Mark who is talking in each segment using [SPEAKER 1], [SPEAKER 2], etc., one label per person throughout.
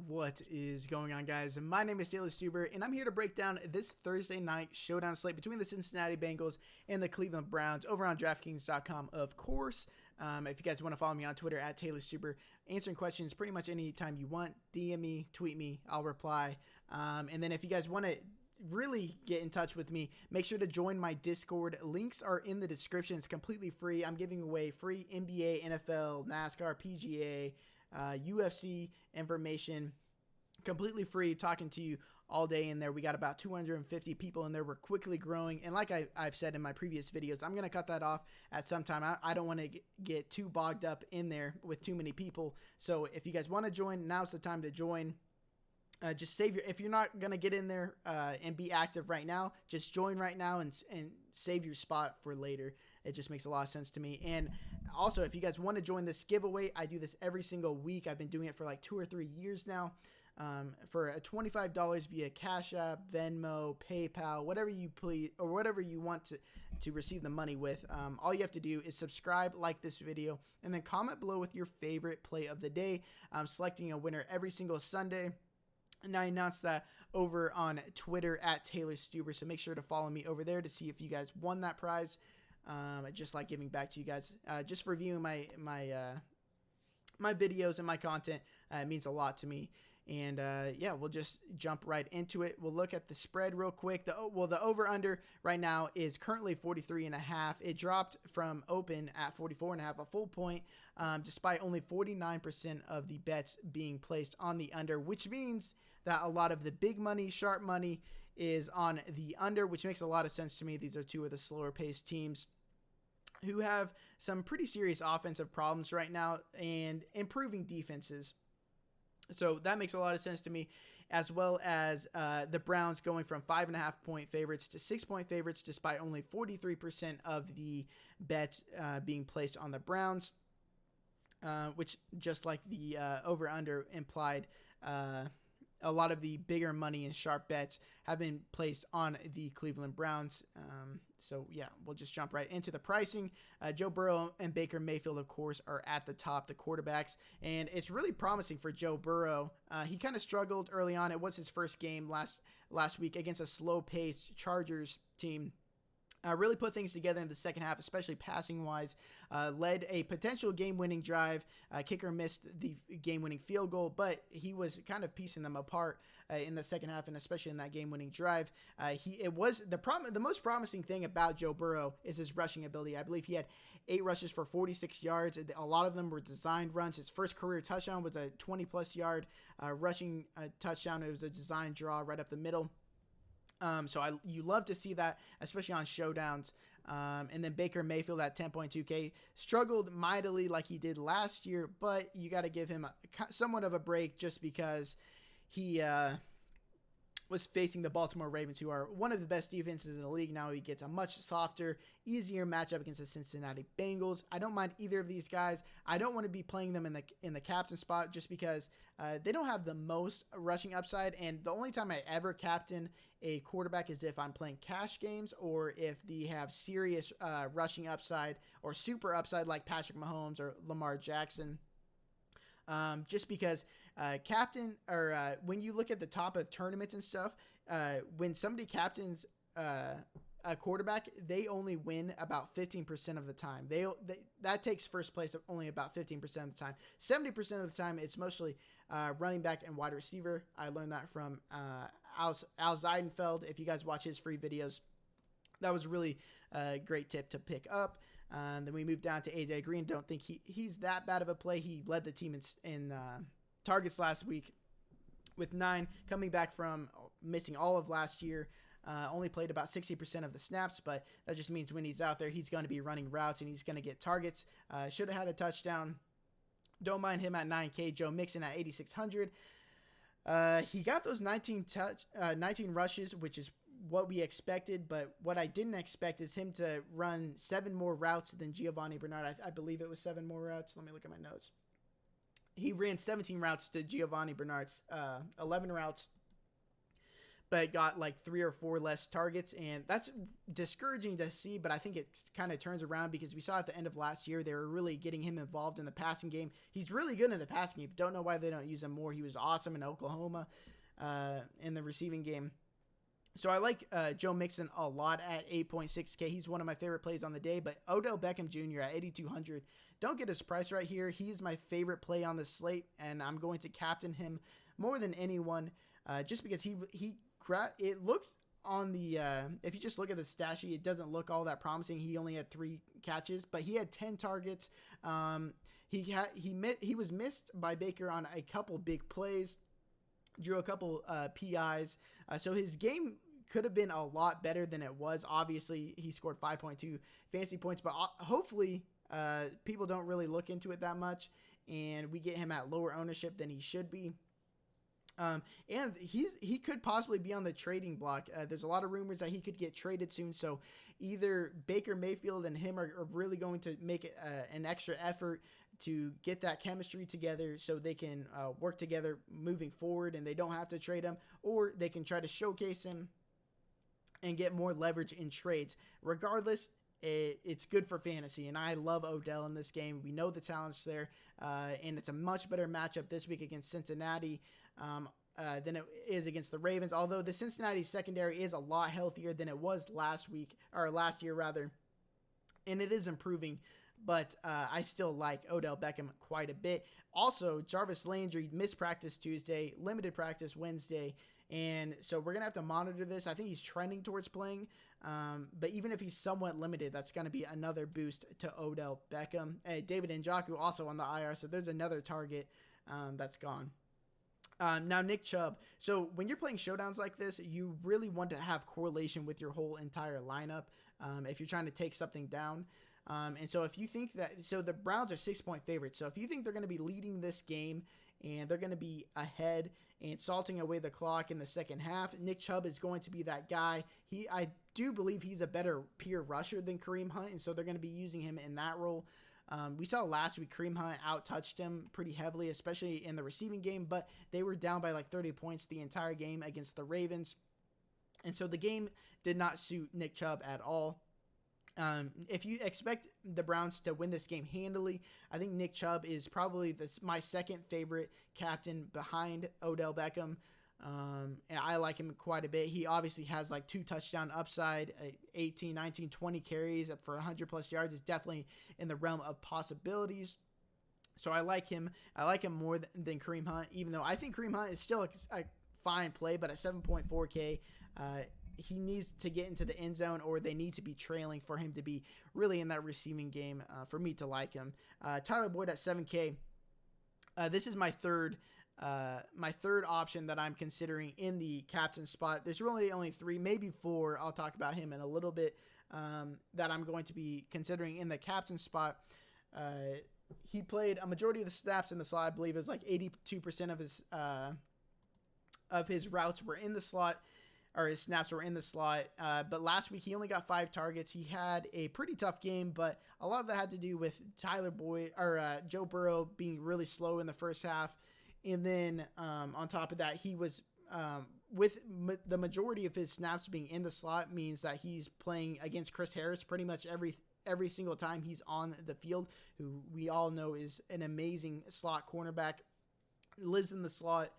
[SPEAKER 1] What is going on, guys? My name is Stuber, and I'm here to break down this Thursday night showdown slate between the Cincinnati Bengals and the Cleveland Browns over on Draftkings.com, of course. If you guys want to follow me on Twitter at Stuber, answering questions pretty much anytime you want, DM me, tweet me, I'll reply. And then if you guys want to really get in touch with me, make sure to join my Discord. Links are in the description. It's completely free. I'm giving away free NBA, NFL, NASCAR, PGA, UFC information, completely free, talking to you all day in there. We got about 250 people in there. We're quickly growing, and like I've said in my previous videos, I'm going to cut that off at some time. I don't want to get too bogged up in there with too many people. So if you guys want to join, now's the time to join. Just save if you're not going to get in there and be active right now, just join right now and save your spot for later. It just makes a lot of sense to me. And also, if you guys want to join this giveaway, I do this every single week. I've been doing it for like 2 or 3 years now. For a $25 via Cash App, Venmo, PayPal, whatever you please, or whatever you want to receive the money with. All you have to do is subscribe, like this video, and then comment below with your favorite play of the day. I'm selecting a winner every single Sunday. And I announced that over on Twitter at Stuber, so make sure to follow me over there to see if you guys won that prize. I just like giving back to you guys. Just for viewing my videos and my content. It means a lot to me. And yeah, we'll just jump right into it. We'll look at the spread real quick. The over-under right now is currently 43.5. It dropped from open at 44.5, a full point, despite only 49% of the bets being placed on the under, which means that a lot of the big money, sharp money is on the under, which makes a lot of sense to me. These are two of the slower-paced teams who have some pretty serious offensive problems right now and improving defenses. So that makes a lot of sense to me, as well as the Browns going from 5.5-point favorites to 6-point favorites, despite only 43% of the bets being placed on the Browns, which, just like the over-under implied, a lot of the bigger money and sharp bets have been placed on the Cleveland Browns. So, yeah, we'll just jump right into the pricing. Joe Burrow and Baker Mayfield, of course, are at the top, the quarterbacks. And it's really promising for Joe Burrow. He kind of struggled early on. It was his first game last week against a slow-paced Chargers team. Really put things together in the second half, especially passing-wise. Led a potential game-winning drive. Kicker missed the game-winning field goal, but he was kind of piecing them apart in the second half, and especially in that game-winning drive. The most promising thing about Joe Burrow is his rushing ability. I believe he had 8 rushes for 46 yards. A lot of them were designed runs. His first career touchdown was a 20-plus yard rushing touchdown. It was a design draw right up the middle. So you love to see that, especially on showdowns. And then Baker Mayfield at 10.2K struggled mightily like he did last year, but you got to give him somewhat of a break just because he was facing the Baltimore Ravens, who are one of the best defenses in the league. Now he gets a much softer, easier matchup against the Cincinnati Bengals. I don't mind either of these guys. I don't want to be playing them in the captain spot just because they don't have the most rushing upside. And the only time I ever captain a quarterback is if I'm playing cash games or if they have serious rushing upside or super upside like Patrick Mahomes or Lamar Jackson. Just because when you look at the top of tournaments and stuff, when somebody captains a quarterback, they only win about 15% of the time. That takes first place only about 15% of the time. 70% of the time, it's mostly running back and wide receiver. I learned that from Al Zeidenfeld. If you guys watch his free videos, that was a really great tip to pick up. Then we moved down to AJ Green. Don't think he's that bad of a play. He led the team in targets last week with 9, coming back from missing all of last year. Only played about 60% of the snaps, but that just means when he's out there, he's going to be running routes and he's going to get targets. Should have had a touchdown. Don't mind him at 9K. Joe Mixon at 8,600. He got those 19 rushes, which is what we expected, but what I didn't expect is him to run 7 more routes than Giovanni Bernard. I believe it was 7 more routes. Let me look at my notes. He ran 17 routes to Giovanni Bernard's 11 routes. but got like 3 or 4 less targets. And that's discouraging to see, but I think it kind of turns around because we saw at the end of last year, they were really getting him involved in the passing game. He's really good in the passing game. Don't know why they don't use him more. He was awesome in Oklahoma in the receiving game. So I like Joe Mixon a lot at 8.6K. He's one of my favorite plays on the day, but Odell Beckham Jr. at 8,200. Don't get his price right here. He's my favorite play on the slate, and I'm going to captain him more than anyone just because it looks on the if you just look at the stat sheet, it doesn't look all that promising. He only had 3 catches, but he had 10 targets. He was missed by Baker on a couple big plays, drew a couple PIs. So his game could have been a lot better than it was. Obviously, he scored 5.2 fantasy points, but hopefully people don't really look into it that much, and we get him at lower ownership than he should be. And he could possibly be on the trading block. There's a lot of rumors that he could get traded soon. So either Baker Mayfield and him are really going to make an extra effort to get that chemistry together so they can work together moving forward and they don't have to trade him, or they can try to showcase him and get more leverage in trades. Regardless, it's good for fantasy, and I love Odell in this game. We know the talent's there, and it's a much better matchup this week against Cincinnati than it is against the Ravens, although the Cincinnati secondary is a lot healthier than it was last year rather, and it is improving, but I still like Odell Beckham quite a bit. Also, Jarvis Landry missed practice Tuesday, limited practice Wednesday, and so we're going to have to monitor this. I think he's trending towards playing, but even if he's somewhat limited, that's going to be another boost to Odell Beckham. David Njoku also on the IR, so there's another target that's gone. Now, Nick Chubb. So when you're playing showdowns like this, you really want to have correlation with your whole entire lineup if you're trying to take something down. And so if you think so the Browns are 6-point favorites. So if you think they're going to be leading this game and they're going to be ahead and salting away the clock in the second half, Nick Chubb is going to be that guy. I do believe he's a better pure rusher than Kareem Hunt, and so they're going to be using him in that role. We saw last week Kareem Hunt out-touched him pretty heavily, especially in the receiving game, but they were down by like 30 points the entire game against the Ravens. And so the game did not suit Nick Chubb at all. If you expect the Browns to win this game handily, I think Nick Chubb is probably my second favorite captain behind Odell Beckham. And I like him quite a bit. He obviously has like 2 touchdown upside, 18, 19, 20 carries up for 100 plus yards is definitely in the realm of possibilities. So I like him. I like him more than Kareem Hunt, even though I think Kareem Hunt is still a fine play, but at 7.4K, he needs to get into the end zone, or they need to be trailing for him to be really in that receiving game for me to like him. Tyler Boyd at 7K. This is my third option that I'm considering in the captain spot. There's really only 3, maybe 4. I'll talk about him in a little bit that I'm going to be considering in the captain spot. He played a majority of the snaps in the slot. I believe it was like 82% of his routes were in the slot, or his snaps were in the slot. But last week he only got 5 targets. He had a pretty tough game, but a lot of that had to do with Joe Burrow being really slow in the first half. And then on top of that, he was with the majority of his snaps being in the slot means that he's playing against Chris Harris pretty much every single time he's on the field, who we all know is an amazing slot cornerback, lives in the slot,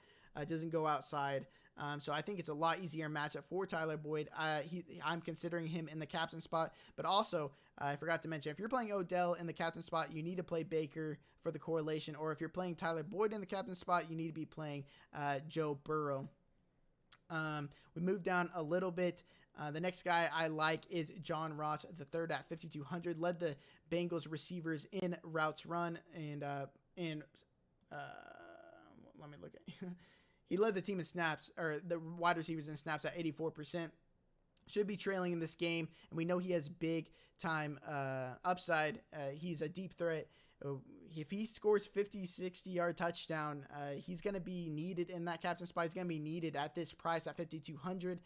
[SPEAKER 1] doesn't go outside. So I think it's a lot easier matchup for Tyler Boyd. I'm considering him in the captain spot, but also I forgot to mention, if you're playing Odell in the captain spot, you need to play Baker for the correlation, or if you're playing Tyler Boyd in the captain spot, you need to be playing Joe Burrow. We move down a little bit. The next guy I like is John Ross, the third at 5,200, led the Bengals receivers in routes run, and let me look at he led the team in snaps, or the wide receivers in snaps at 84%. Should be trailing in this game, and we know he has big time upside. He's a deep threat. If he scores 50, 60-yard touchdown, he's going to be needed in that captain spot. He's going to be needed at this price at 5,200.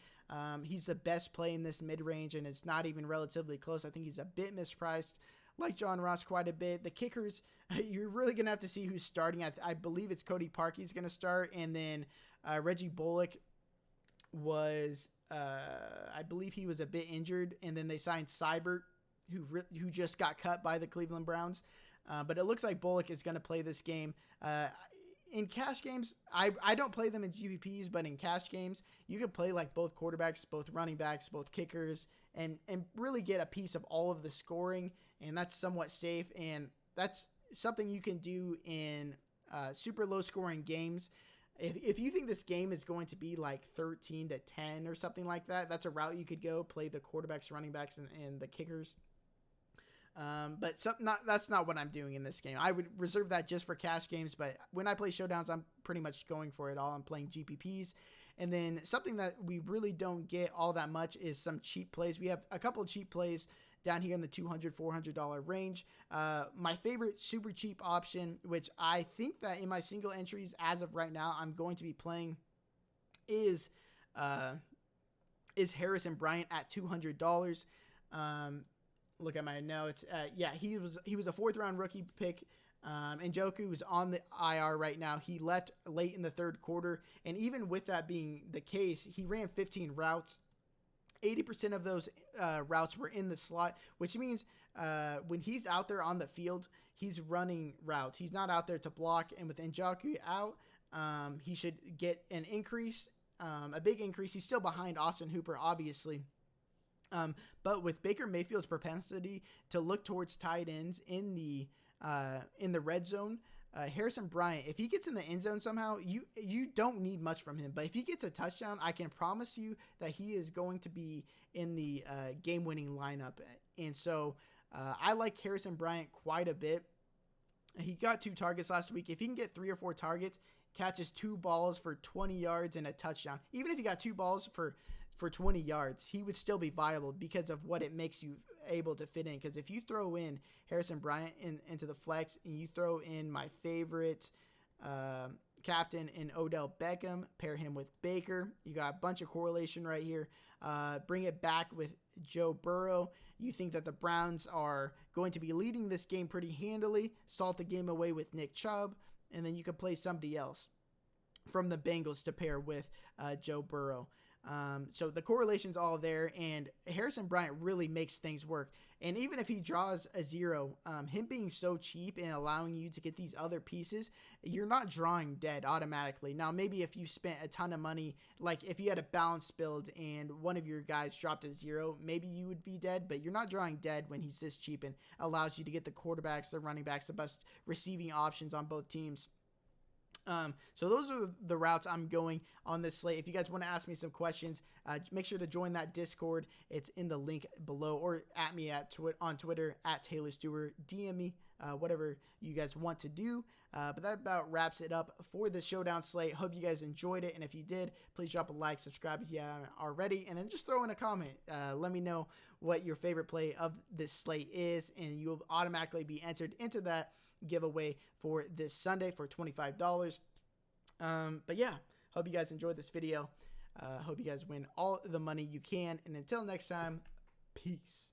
[SPEAKER 1] He's the best play in this mid-range, and it's not even relatively close. I think he's a bit mispriced. Like John Ross quite a bit. The kickers, you're really going to have to see who's starting. I believe it's Cody Parkey's going to start, and then Reggie Bullock was, I believe he was a bit injured, and then they signed Seibert, who just got cut by the Cleveland Browns. But it looks like Bullock is going to play this game. In cash games, I don't play them in GPPs, but in cash games, you can play like both quarterbacks, both running backs, both kickers, and really get a piece of all of the scoring, and that's somewhat safe, and that's something you can do in super low scoring games. If you think this game is going to be like 13-10 or something like that, that's a route you could go, play the quarterbacks, running backs, and the kickers. But that's not what I'm doing in this game. I would reserve that just for cash games, but when I play showdowns, I'm pretty much going for it all. I'm playing GPPs. And then something that we really don't get all that much is some cheap plays. We have a couple of cheap plays down here in the $200, $400 range. My favorite super cheap option, which I think that in my single entries as of right now, I'm going to be playing is Harrison Bryant at $200. Look at my notes. He was a 4th round rookie pick. And Njoku is on the IR right now. He left late in the 3rd quarter. And even with that being the case, he ran 15 routes. 80% of those routes were in the slot, which means when he's out there on the field, he's running routes. He's not out there to block. And with Njoku out, he should get an increase, a big increase. He's still behind Austin Hooper, obviously. But with Baker Mayfield's propensity to look towards tight ends in the red zone, Harrison Bryant, if he gets in the end zone somehow, you don't need much from him. But if he gets a touchdown, I can promise you that he is going to be in the game-winning lineup. And so I like Harrison Bryant quite a bit. He got 2 targets last week. If he can get 3 or 4 targets, catches 2 balls for 20 yards and a touchdown, even if he got 2 balls for 20 yards, he would still be viable because of what it makes you able to fit in. Because if you throw in Harrison Bryant into the flex and you throw in my favorite captain in Odell Beckham, pair him with Baker, you got a bunch of correlation right here. Bring it back with Joe Burrow. You think that the Browns are going to be leading this game pretty handily. Salt the game away with Nick Chubb, and then you can play somebody else from the Bengals to pair with Joe Burrow. So the correlation's all there, and Harrison Bryant really makes things work. And even if he draws a 0, him being so cheap and allowing you to get these other pieces, you're not drawing dead automatically. Now, maybe if you spent a ton of money, like if you had a balanced build and one of your guys dropped a 0, maybe you would be dead, but you're not drawing dead when he's this cheap and allows you to get the quarterbacks, the running backs, the best receiving options on both teams. So those are the routes I'm going on this slate. If you guys want to ask me some questions, make sure to join that Discord. It's in the link below, or at me on Twitter at Taylor Stuber. DM me, whatever you guys want to do. But that about wraps it up for the Showdown slate. Hope you guys enjoyed it. And if you did, please drop a like, subscribe if you haven't already, and then just throw in a comment. Let me know what your favorite play of this slate is, and you'll automatically be entered into that giveaway for this Sunday for $25. But yeah, hope you guys enjoyed this video. Hope you guys win all the money you can. And until next time, peace.